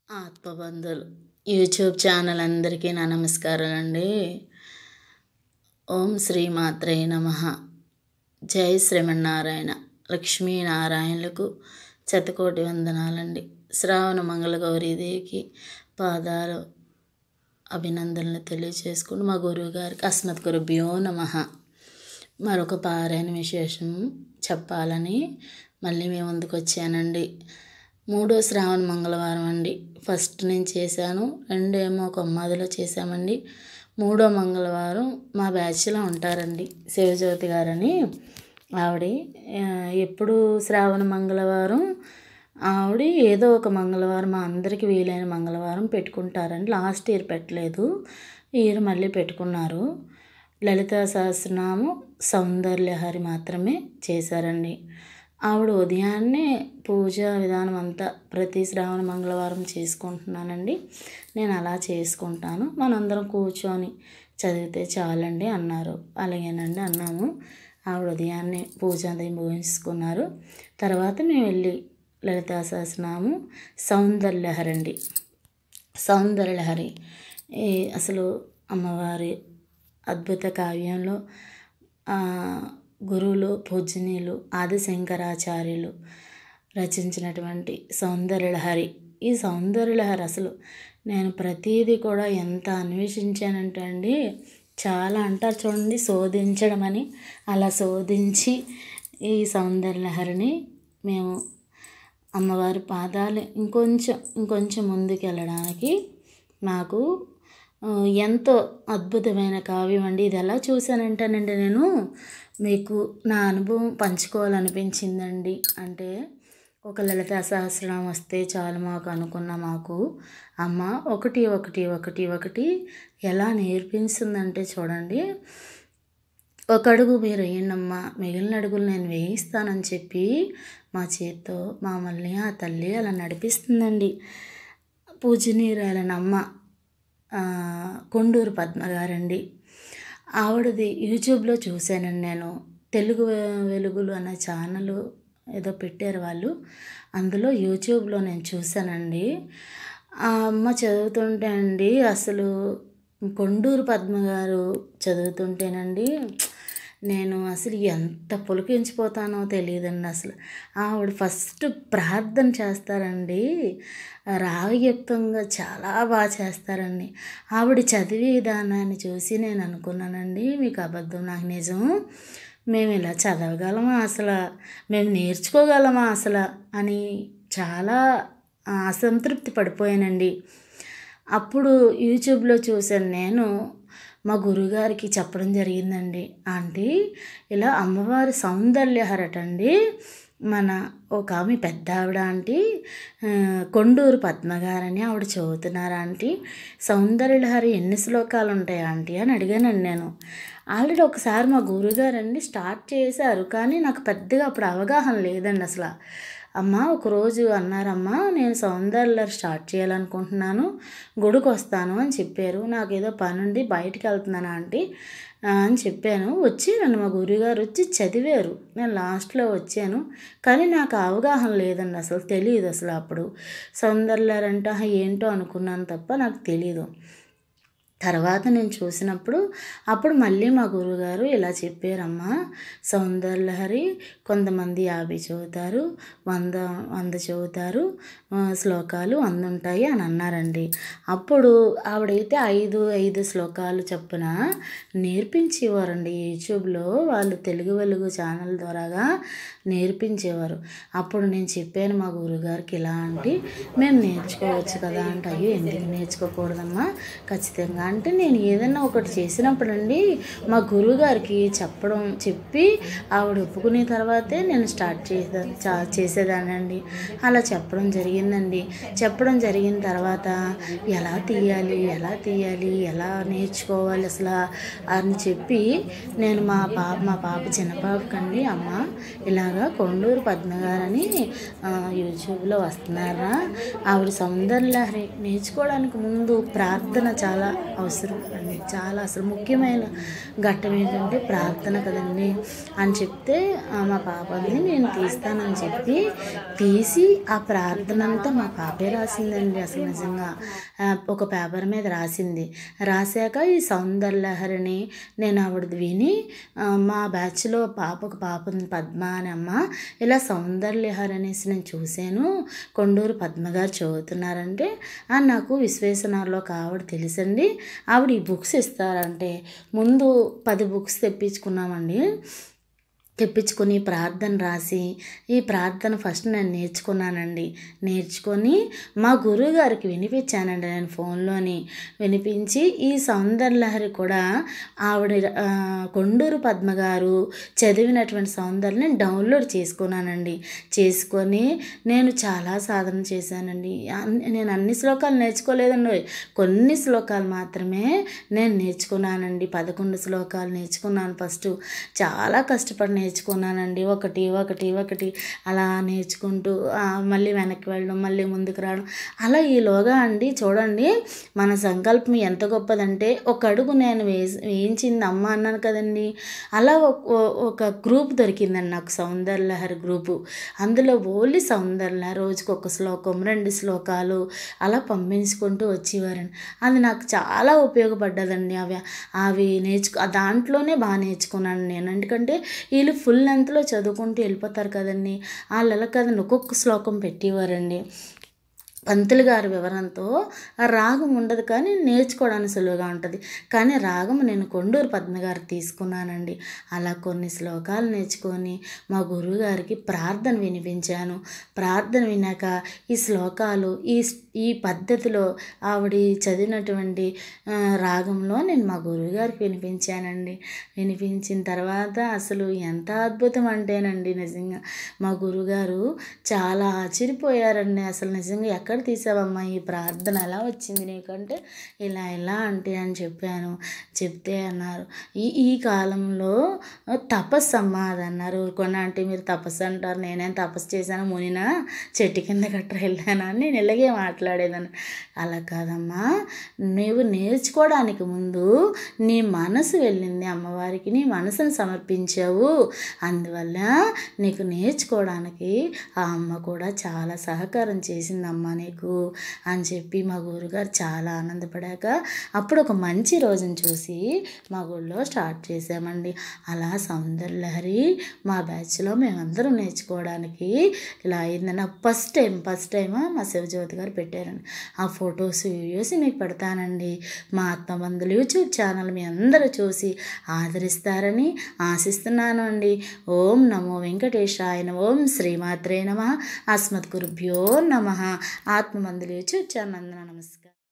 ఆత్మబంధువులు YouTube channel అందరికీ నా నమస్కారాలండి. ఓం శ్రీ మాత్రే నమః. జై శ్రీమన్నారాయణ. లక్ష్మీనారాయణులకు శతకోటి వందనాలండి. శ్రావణ మంగళగౌరీదేవికి పాదాలు అభినందనలు తెలియచేసుకుని మా గురువు గారికి అస్మత్ గురుభ్యో నమః. మరొక పారాయణ విశేషం చెప్పాలని మళ్ళీ మేము ముందుకు వచ్చానండి. 3వ శ్రావణ మంగళవారం అండి. ఫస్ట్ నేను చేశాను, 2 ఏమో కొమ్మాదిలో చేశామండి. 3వ మంగళవారం మా బ్యాచ్లో ఉంటారండి శివజ్యోతి గారని ఆవిడ. ఎప్పుడు శ్రావణ మంగళవారం ఆవిడ ఏదో ఒక మంగళవారం మా అందరికీ వీలైన మంగళవారం పెట్టుకుంటారండి. లాస్ట్ ఇయర్ పెట్టలేదు, ఈ ఇయర్ మళ్ళీ పెట్టుకున్నారు. లలితా సహస్రనామం సౌందర్యలహరి మాత్రమే చేశారండి. ఆవిడ ఉదయాన్నే పూజా విధానం అంతా ప్రతి శ్రావణ మంగళవారం చేసుకుంటున్నానండి. నేను అలా చేసుకుంటాను, మనందరం కూర్చొని చదివితే చాలండి అన్నారు. అలాగేనండి అన్నాము. ఆవిడ ఉదయాన్నే పూజ అది ముగించుకున్నారు. తర్వాత మేము వెళ్ళి లలితా సహస్రనామం సౌందర్యలహరి అండి. సౌందర్యలహరి అసలు అమ్మవారి అద్భుత కావ్యంలో గురువులు పూజనీయులు ఆదిశంకరాచార్యులు రచించినటువంటి సౌందర్యలహరి. ఈ సౌందర్యలహరి అసలు నేను ప్రతీది కూడా ఎంత అన్వేషించానంటే అండి, చాలా అంటారు చూడండి శోధించడం అని, అలా శోధించి ఈ సౌందర్యలహరిని మేము అమ్మవారి పాదాలు ఇంకొంచెం ముందుకు వెళ్ళడానికి నాకు ఎంతో అద్భుతమైన కావ్యం అండి. ఇది ఎలా చూశానంటేనండి, నేను మీకు నా అనుభవం పంచుకోవాలనిపించిందండి. అంటే ఒక లలితా సహస్రనామం వస్తే చాలు మాకు అనుకున్న మాకు అమ్మ ఒకటి ఎలా నేర్పిస్తుందంటే చూడండి, ఒక అడుగు మీరు వేయండమ్మా, మిగిలిన అడుగులు నేను వేయిస్తానని చెప్పి మా చేత్తో మమ్మల్ని ఆ తల్లి అలా నడిపిస్తుందండి. పూజనీయురాలనమ్మ కొండూరు పద్మ గారండి. ఆవిడది యూట్యూబ్లో చూశానండి నేను. తెలుగు వెలుగులు అనే ఛానల్ ఏదో పెట్టారు వాళ్ళు, అందులో యూట్యూబ్లో నేను చూశానండి. ఆ అమ్మ చదువుతుంటే అండి, అసలు కొండూరు పద్మ గారు చదువుతుంటేనండి నేను అసలు ఎంత పులకించిపోతానో తెలియదండి. అసలు ఆవిడ ఫస్ట్ ప్రార్థన చేస్తారండి, రాగయుక్తంగా చాలా బాగా చేస్తారండి. ఆవిడ చదివే విధానాన్ని చూసి నేను అనుకున్నానండి, మీకు అబద్ధం నాకు నిజం, మేము ఇలా చదవగలమా అసలు, మేము నేర్చుకోగలమా అసలు అని చాలా అసంతృప్తి పడిపోయానండి. అప్పుడు యూట్యూబ్లో చూశాను నేను. మా గురువుగారికి చెప్పడం జరిగిందండి, ఆంటీ ఇలా అమ్మవారి సౌందర్యలహరటండి, మన ఒక ఆమె పెద్ద ఆవిడ ఆంటీ కొండూరు పద్మగారని ఆవిడ చదువుతున్నారు ఆంటీ, సౌందర్యలహరి ఎన్ని శ్లోకాలు ఉంటాయి ఆంటీ అని అడిగానండి నేను. ఆల్రెడీ ఒకసారి మా గురువుగారండి స్టార్ట్ చేశారు, కానీ నాకు పెద్దగా అప్పుడు అవగాహన లేదండి అసలు. అమ్మ ఒకరోజు అన్నారమ్మా, నేను సౌందర్యలహరి స్టార్ట్ చేయాలనుకుంటున్నాను, గుడికి వస్తాను అని చెప్పారు. నాకు ఏదో పని ఉండి బయటికి వెళ్తున్నాను ఆంటీ అని చెప్పాను. వచ్చారండి మా గురువుగారు, వచ్చి చదివారు. నేను లాస్ట్లో వచ్చాను, కానీ నాకు అవగాహన లేదండి, అసలు తెలియదు అసలు. అప్పుడు సౌందర్యలహరి అంటే ఏంటో అనుకున్నాను తప్ప నాకు తెలీదు. తర్వాత నేను చూసినప్పుడు అప్పుడు మళ్ళీ మా గురువుగారు ఇలా చెప్పారమ్మా, సౌందర్యలహరి కొంతమంది 50 చదువుతారు, 100 చదువుతారు, శ్లోకాలు 100 ఉంటాయి అని అన్నారండి. అప్పుడు ఆవిడైతే 5 శ్లోకాలు చొప్పున నేర్పించేవారండి. యూట్యూబ్లో వాళ్ళు తెలుగు వెలుగు ఛానల్ ద్వారాగా నేర్పించేవారు. అప్పుడు నేను చెప్పాను మా గురువుగారికి, ఇలా అంటే మేము నేర్చుకోవచ్చు కదా అంటే, అయ్యో ఎందుకు నేర్చుకోకూడదమ్మా ఖచ్చితంగా అంటే, నేను ఏదైనా ఒకటి చేసినప్పుడు అండి మా గురువుగారికి చెప్పి ఆవిడ ఒప్పుకునే తర్వాతే నేను స్టార్ట్ చేసేదానండి. అలా చెప్పడం జరిగిందండి. చెప్పడం జరిగిన తర్వాత ఎలా తీయాలి ఎలా నేర్చుకోవాలి అసలు అని చెప్పి నేను మా పాప చిన్న పాపకండి, అమ్మ ఇలాగా కొండూరు పద్మగారని యూట్యూబ్లో వస్తున్నారా, ఆవిడ సౌందర్యలహరి నేర్చుకోవడానికి ముందు ప్రార్థన చాలా అవసరం అండి. చాలా అసలు ముఖ్యమైన ఘట్టం ఏంటంటే ప్రార్థన కదండి అని చెప్తే మా పాప అంది నేను తీస్తానని చెప్పి తీసి ఆ ప్రార్థన అంతా మా పాపే రాసిందండి. అసలు నిజంగా ఒక పేపర్ మీద రాసింది. రాశాక ఈ సౌందర్యలహరిని నేను ఆవిడది విని మా బ్యాచ్లో ఒక పాప ఉంది పద్మ అని అమ్మ, ఇలా సౌందర్యలహరి అనేసి నేను చూశాను, కొండూరు పద్మ గారు చదువుతున్నారంటే నాకు విశ్వేశ్వరనగర్లో ఒక ఆవిడ తెలుసండి, ఆవిడ ఈ బుక్స్ ఇస్తారంటే ముందు 10 బుక్స్ తెప్పించుకున్నామండి. తెప్పించుకొని ప్రార్థన రాసి ఈ ప్రార్థన ఫస్ట్ నేను నేర్చుకున్నానండి. నేర్చుకొని మా గురువుగారికి వినిపించానండి. నేను ఫోన్లోని వినిపించి ఈ సౌందర్యలహరి కూడా ఆవిడ కొండూరు పద్మ గారు చదివినటువంటి సౌందర్యని డౌన్లోడ్ చేసుకున్నానండి. చేసుకొని నేను చాలా సాధన చేశానండి. నేను అన్ని శ్లోకాలు నేర్చుకోలేదండి, కొన్ని శ్లోకాలు మాత్రమే నేను నేర్చుకున్నానండి. 11 శ్లోకాలు నేర్చుకున్నాను. ఫస్ట్ చాలా కష్టపడి నేర్చుకున్నానండి. ఒకటి అలా నేర్చుకుంటూ మళ్ళీ వెనక్కి వెళ్ళడం, మళ్ళీ ముందుకు రావడం. అలా ఈలోగా అండి చూడండి మన సంకల్పం ఎంత గొప్పదంటే, ఒక అడుగు నేను వేయించింది అమ్మ అన్నాను కదండి. అలా ఒక గ్రూప్ దొరికిందండి నాకు, సౌందర్యలహరి గ్రూపు. అందులో ఓన్లీ సౌందర్యలహరి రోజుకు 1 శ్లోకం 2 శ్లోకాలు అలా పంపించుకుంటూ వచ్చేవారండి. అది నాకు చాలా ఉపయోగపడ్డదండి. అవి దాంట్లోనే బాగా నేర్చుకున్నాను నేను. ఎందుకంటే వీళ్ళు ఫుల్ లెంత్లో చదువుకుంటూ వెళ్ళిపోతారు కదండి, వాళ్ళు ఎలా కదండి ఒక్కొక్క శ్లోకం పెట్టేవారండి. పంతులు గారి వివరంతో రాగం ఉండదు కానీ నేర్చుకోవడానికి సులువుగా ఉంటుంది. కానీ రాగం నేను కొండూరు పద్మ గారు తీసుకున్నానండి. అలా కొన్ని శ్లోకాలు నేర్చుకొని మా గురువుగారికి ప్రార్థన వినిపించాను. ప్రార్థన విన్నాక ఈ శ్లోకాలు ఈ పద్ధతిలో ఆవిడ చదివినటువంటి రాగంలో నేను మా గురువుగారికి వినిపించానండి. వినిపించిన తర్వాత అసలు ఎంత అద్భుతం అంటేనండి నిజంగా మా గురువుగారు చాలా ఆశ్చర్యపోయారండి. అసలు నిజంగా ఎక్కడ తీసావమ్మా ఈ ప్రార్థన, ఎలా వచ్చింది నీకంటే ఇలా అంటే అని చెప్పాను. చెప్తే అన్నారు ఈ కాలంలో తపస్సు అమ్మా అది అన్నారు. కొన్ని అంటే మీరు తపస్సు అంటారు, నేనేం తపస్సు చేశాను, మునినా చెట్టు కింద గట్రా వెళ్ళాను అని నేను ఇలాగే మాట్లాడేదాన్ని. అలా కాదమ్మా, నువ్వు నేర్చుకోవడానికి ముందు నీ మనసు వెళ్ళింది అమ్మవారికి, నీ మనసును సమర్పించావు, అందువల్ల నీకు నేర్చుకోవడానికి ఆ అమ్మ కూడా చాలా సహకారం చేసిందమ్మా నీకు అని చెప్పి మా గురుగారు చాలా ఆనందపడాక అప్పుడు ఒక మంచి రోజును చూసి మా గుడిలో స్టార్ట్ చేసామండి. అలా సౌందర్యలహరి మా బ్యాచ్లో మేమందరం నేర్చుకోవడానికి ఇలా అయిందని ఫస్ట్ టైం మా శివజ్యోతి గారు పెట్టారండి. ఆ ఫొటోస్ వీడియోస్ మీకు పెడతానండి. మా ఆత్మబంధులు యూట్యూబ్ ఛానల్ మీ అందరూ చూసి ఆదరిస్తారని ఆశిస్తున్నాను అండి. ఓం నమో వెంకటేశాయ నమః. ఓం శ్రీమాత్రే నమః. అస్మద్గురుభ్యో నమః. ఆత్మబంధులు యూట్యూబ్ ఛానల్ నమస్కారం.